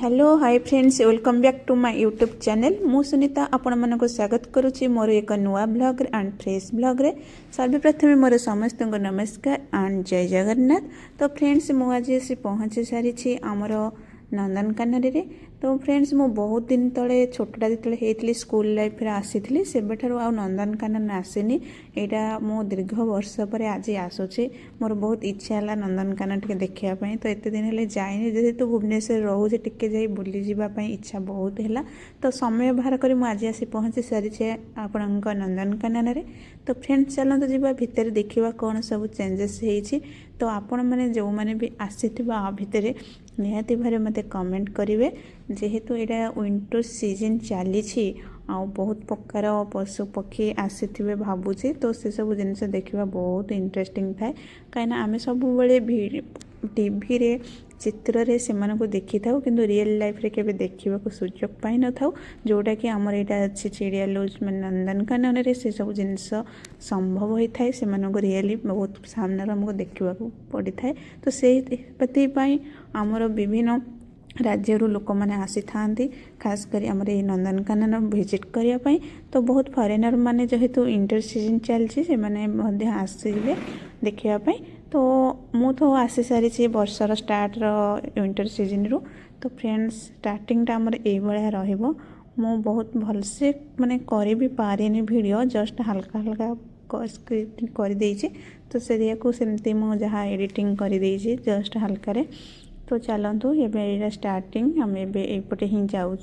Hello hi friends welcome back to my YouTube channel मु सुनीता आपण मानक स्वागत करुच्ची मोर एक नुआ ब्लॉग एंड फ्रेश ब्लॉग रे सर्वप्रथम मोर समस्त नमस्कार एंड जय जगन्नाथ। तो फ्रेंड्स मु आज पहुँची सारी आमर नंदनकानन रे। तो फ्रेंड्स मु बहुत दिन तले छोटा जिते स्कूल लाइफ रे आसी से आ नंदनकानन आसेनी। यहाँ मो दीर्घ वर्ष पर आज आसूची मोर बहुत इच्छा है नंदनकानन टे देखापी। तो एत दिन है जाइनी जेहेतु भुवनेश्वर रोचे टिके जाई बुली जावाई इच्छा बहुत है। तो समय बाहर कर आज आसी पहुँची सारी आपण नंदनकानन रे। तो फ्रेंड्स चलते जी भितर देखा कौन सब चेंजेस होती। तो आपण मैंने जो मैंने भी आसी भितर निहाती भारे मते कमेंट करेंगे जेहेतु यहाँ विंटर सीजन चली आ बहुत प्रकार पशु पक्षी आसी भावुची। तो से सब जिन देखा बहुत इंटरेस्टिंग थाए कहीं आम सब टीवी रे चित्र रे से देखी था कि रियल लाइफ रे केबे देखा सुजोग पाई न था जोटा कि आमर यहाँ अच्छी चिड़िया लॉज में नंदनकानन रे से सब जिनस संभव होता है से रियली बहुत सामने आमको देखा पड़ी था। तो से आमर विभिन्न राज्य लोक मैंने आसी था खास कर आमर ये नंदनकानन विजिट करने। तो बहुत फरेनर माने जेहेतु इंटर सीजन चलती से मैंने आसवे देखापी। तो मु तो आसी सारी वर्षर स्टार्ट विंटर सीजन रू। तो फ्रेंड्स स्टार्टिंग आमर ये रहिबो। मु बहुत भलसे माने करी भी पारिनी वीडियो जस्ट हल्का हल्का स्क्रिप्ट कर देइछि। तो से सेमती मु जहाँ एडिटिंग कर देइछि जस्ट हल्का रे। तो चलतु ये स्टार्टिंग आम एपटे ही जाऊँ।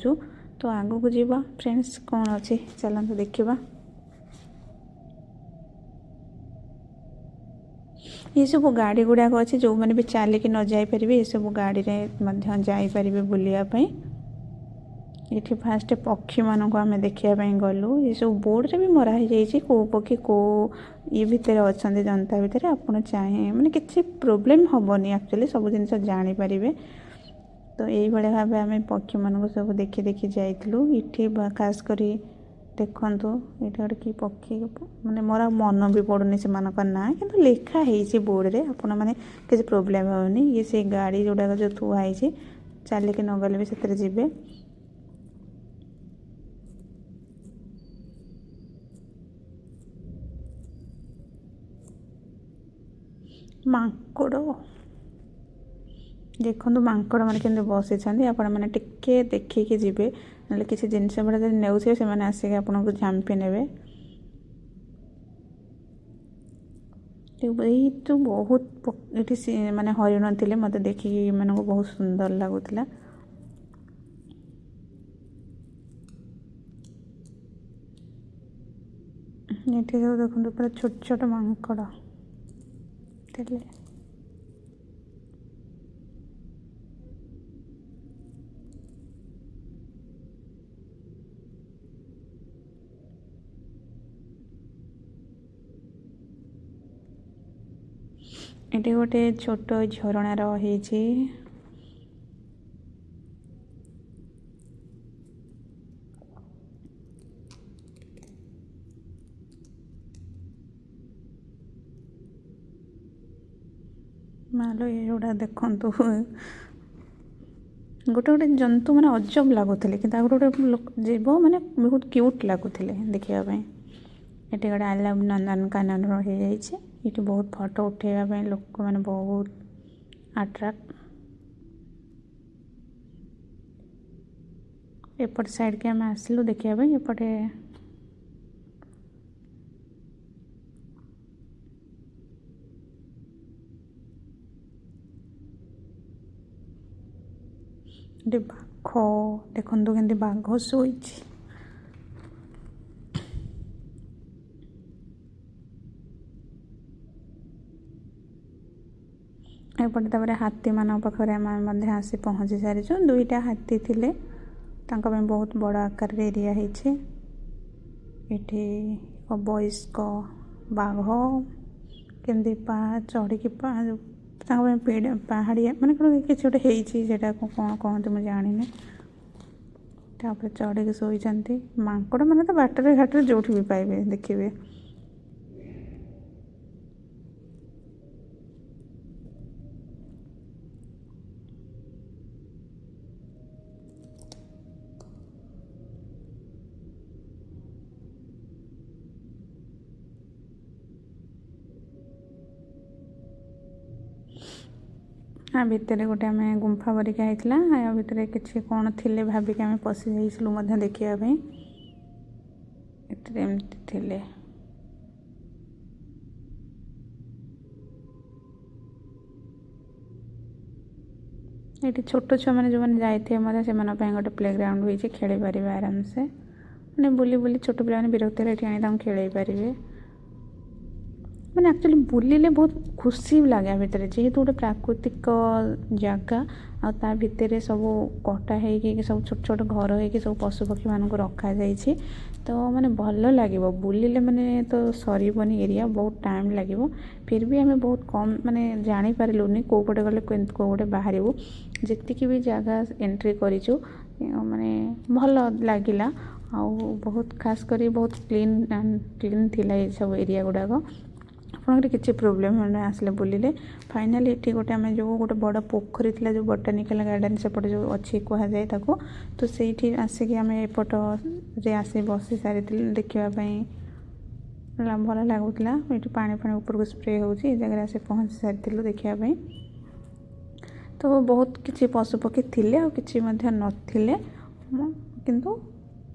तो आगू को जीवा फ्रेंड्स कौन अच्छे चलतु देखा। ये सब गाड़ी गुड़ाक अच्छे जो मैंने भी चलिकी न जापर ये सब गाड़ी में जापर बुलायापी। ये फास्ट पक्षी मानक आम देखापी गलु। ये सब बोर्ड रे भी मरा हो कौ पक्षी कौ ये भितर अच्छा जनता भितर आप चाहे मैंने किसी प्रोब्लेम हेनी एक्चुअली सब जिन जानीपर। तो यही भाव आम पक्षी मान सब देखी देखी जाइलु। ये खास कर देखु ये गोटे कि पक्षी माने मोर मन भी पड़ूनी से ना कि लिखाही बोर्ड रे आपण मैंने किसी प्रोब्लेम होनी। ये से गाड़ी जोड़ाक जो थुआई चलिकी न गले भी से जीवे। मांकड़ देखो मांकड़ मैंने केमती बसी आपण मैंने टिके देखिकी जी ना किसी जिनस गुड़ा नौ से आसिक आपन को झांपी ने। यही तो बहुत ये माने हरिण थे मत देखिकी मान बहुत सुंदर लगुला। ये देखो पूरा छोट छोट मांकड़ थे। ये गोटे छोट झरणार रही मालो ये जोड़ा देखु गोटे गोटे जंतु मैंने अजब लगुले कि गोटे गोटे जीव मैंने बहुत क्यूट लगुले देखापी। ये गोटे आई लव नंदनकानन रही ये बहुत फोटो उठेबापी लोक मैंने बहुत अट्राक्ट। एपट साइड के आम आसलु देखापी एपटे बाघ देखु के बाघ शोई। एपटे तापर हाथी मान पाखे आम आसी पहुँची सारी। दुईटा हाथी थे बहुत बड़ आकार एरिया ये वयस्क बाघ केमती चढ़ी पहाड़िया मैंने किसी गोटे कौन कहते मुझे जानी चढ़ी शोई। मांकड़ मैंने तो बाटर घाटर जो भी पाइबे देखिए। हाँ भितर गोटे आम गुंफा परिका होता या भितर किसी कौन थिले भाविक आम पशि जाइलु देखापी एमती थिले। ये छोट छुआ मैंने जो मैंने जाइए से गोटे प्ले ग्राउंड होती खेल पारे आराम से मैंने बुली बुली छोट पे विरक्त ये आनी खेल पारे मैंने एक्चुअली बुलिले बहुत खुशी भी लगे भितर जेहेतु गोटे प्राकृतिक जगह आ भितर सब कटा हो सब छोट छोट घर हो सब पशुपक्षी मान रखा जाइए तो मैंने भल लगे बुलिले मैंने तो सरबनी एरिया बहुत टाइम लगे फिर भी आम बहुत कम माने जानीपारूनी कौ पटे गले कौ गोटे बाहर जी भी जगह एंट्री करूँ माने भल लगिला आ बहुत खास कर बहुत क्लीन थिला ये सब एरिया गुड़ाक आपंकर किसी प्रोब्लेम आसले बुलिले फाइनाली ये गोटे आम जो गोटे बड़ पोखरी थी जो बोटानिकल गार्डन सेपटे जो अच्छी कहुए तो से आसिक आम एपट आसी बसी सारी देखापी भल लगुला ये पानी फाणी ऊपर को स्प्रे हो जगह आसी पहुँची सारी देखापी तो बहुत किसी पशुपक्षी थिले आ किसी नथिले किंतु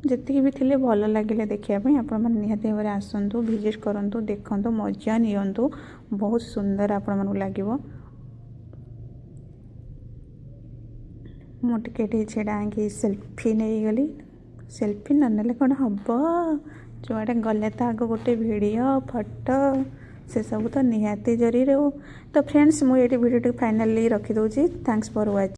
जी भी थिले भल लगे देखापी आपण मैंने निहाती भाव आसतु विजिट करूँ देखु मजा नियंतु बहुत सुंदर आपण मन लगे मुझे छेड़ा सेल्फी नहीं गली सेल्फी न कौन हम जुआड़े गले तो आग गोटे वीडियो फोटो से सब तो निहाती जरूरी हो तो फ्रेंड्स मुझे वीडियो फाइनली रखी दूसरी थैंक्स फॉर वाचिंग।